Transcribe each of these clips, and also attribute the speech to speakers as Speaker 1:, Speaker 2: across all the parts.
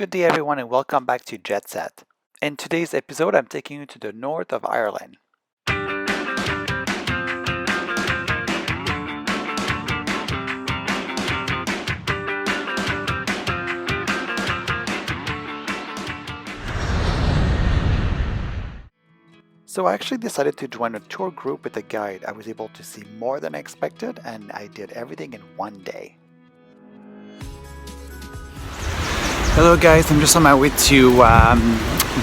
Speaker 1: Good day everyone and welcome back to Jet Set. In today's episode I'm taking you to the north of Ireland. So I actually decided to join a tour group with a guide. I was able to see more than I expected and I did everything in one day. Hello guys, I'm just on my way to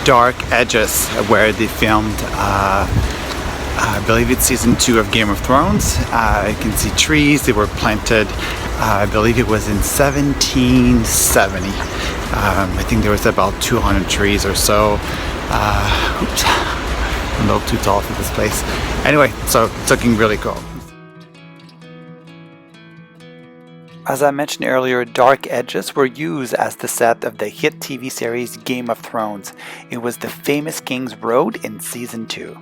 Speaker 1: Dark Hedges where they filmed I believe it's season 2 of Game of Thrones. You can see trees, they were planted, I believe it was in 1770. I think there was about 200 trees or so. Oops, I'm a little too tall for this place. Anyway, so it's looking really cool. As I mentioned earlier, Dark Hedges were used as the set of the hit TV series Game of Thrones. It was the famous King's Road in season 2.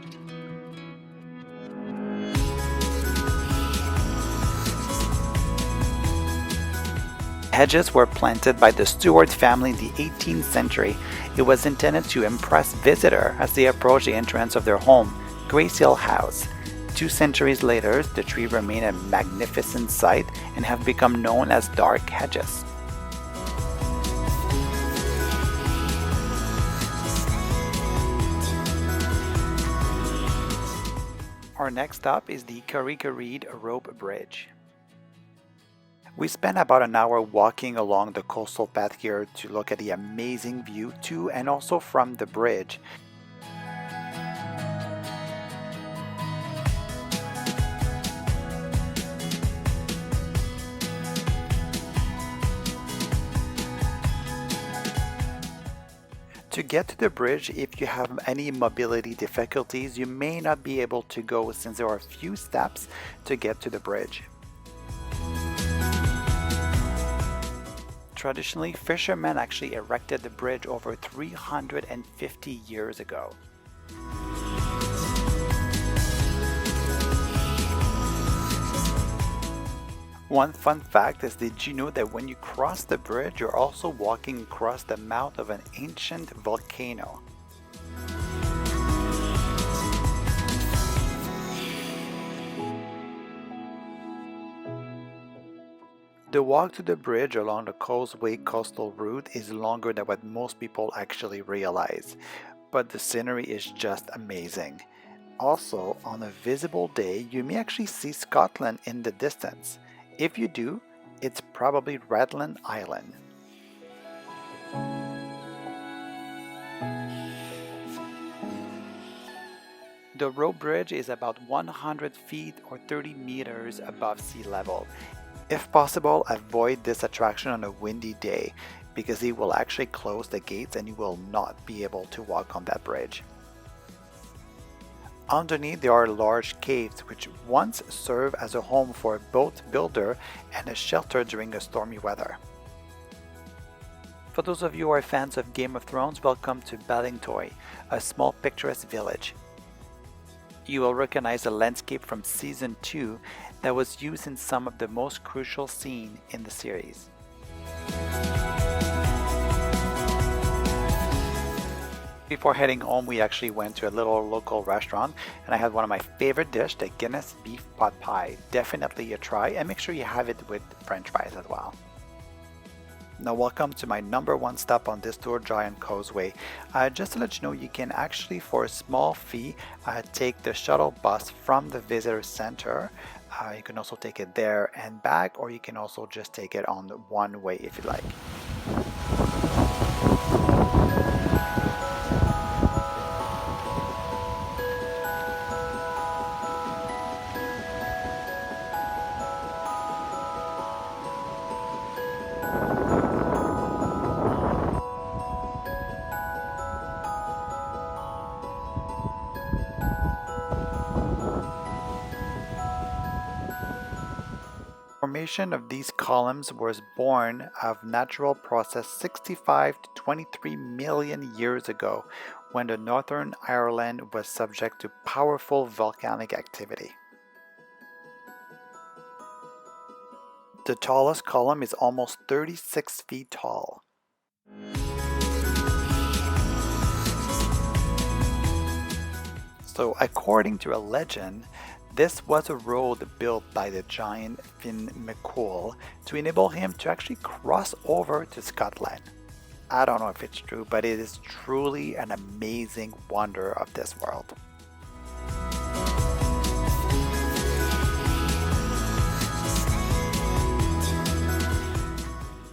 Speaker 1: Hedges were planted by the Stuart family in the 18th century. It was intended to impress visitors as they approached the entrance of their home, Grace Hill House. 2 centuries later, the tree remained a magnificent sight and have become known as Dark Hedges. Our next stop is the Carrick-a-Rede Rope Bridge. We spent about an hour walking along the coastal path here to look at the amazing view to and also from the bridge. To get to the bridge, if you have any mobility difficulties, you may not be able to go since there are a few steps to get to the bridge. Traditionally, fishermen actually erected the bridge over 350 years ago. One fun fact is, did you know that when you cross the bridge, you're also walking across the mouth of an ancient volcano? The walk to the bridge along the Causeway coastal route is longer than what most people actually realize, but the scenery is just amazing. Also, on a visible day, you may actually see Scotland in the distance. If you do, it's probably Rathlin Island. The rope bridge is about 100 feet or 30 meters above sea level. If possible, avoid this attraction on a windy day because it will actually close the gates and you will not be able to walk on that bridge. Underneath there are large caves which once served as a home for a boat builder and a shelter during a stormy weather. For those of you who are fans of Game of Thrones, welcome to Ballintoy, a small picturesque village. You will recognize the landscape from season 2 that was used in some of the most crucial scenes in the series. Before heading home, we actually went to a little local restaurant and I had one of my favorite dishes, the Guinness beef pot pie. Definitely a try and make sure you have it with french fries as well. Now welcome to my number 1 stop on this tour, Giant Causeway. Just to let you know, you can actually for a small fee take the shuttle bus from the visitor center. You can also take it there and back, or you can also just take it on one way if you like. Formation of these columns was born of natural process 65 to 23 million years ago when the Northern Ireland was subject to powerful volcanic activity. The tallest column is almost 36 feet tall. So according to a legend, this was a road built by the giant Finn McCool to enable him to actually cross over to Scotland. I don't know if it's true, but it is truly an amazing wonder of this world.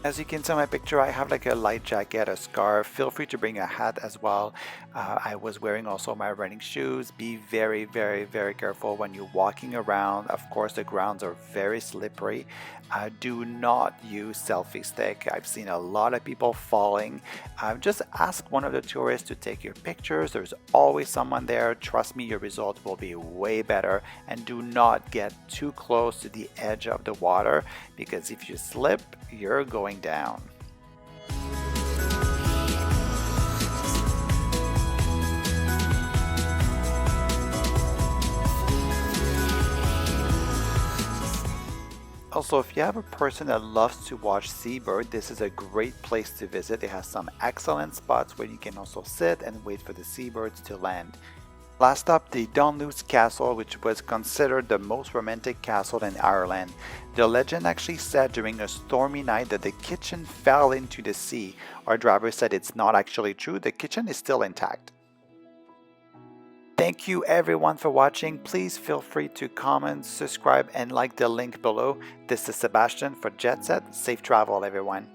Speaker 1: As you can see in my picture, I have like a light jacket, a scarf. Feel free to bring a hat as well. I was wearing also my running shoes. Be very, very, very careful when you're walking around. Of course, the grounds are very slippery. Do not use selfie stick. I've seen a lot of people falling. Just ask one of the tourists to take your pictures. There's always someone there. Trust me, your result will be way better. And do not get too close to the edge of the water, because if you slip, you're going down. Also, if you have a person that loves to watch seabird, this is a great place to visit. It has some excellent spots where you can also sit and wait for the seabirds to land. Last up, the Dunluce Castle, which was considered the most romantic castle in Ireland. The legend actually said during a stormy night that the kitchen fell into the sea. Our driver said it's not actually true. The kitchen is still intact. Thank you everyone for watching. Please feel free to comment, subscribe, and like the link below. This is Sebastian for Jet Set. Safe travel, everyone.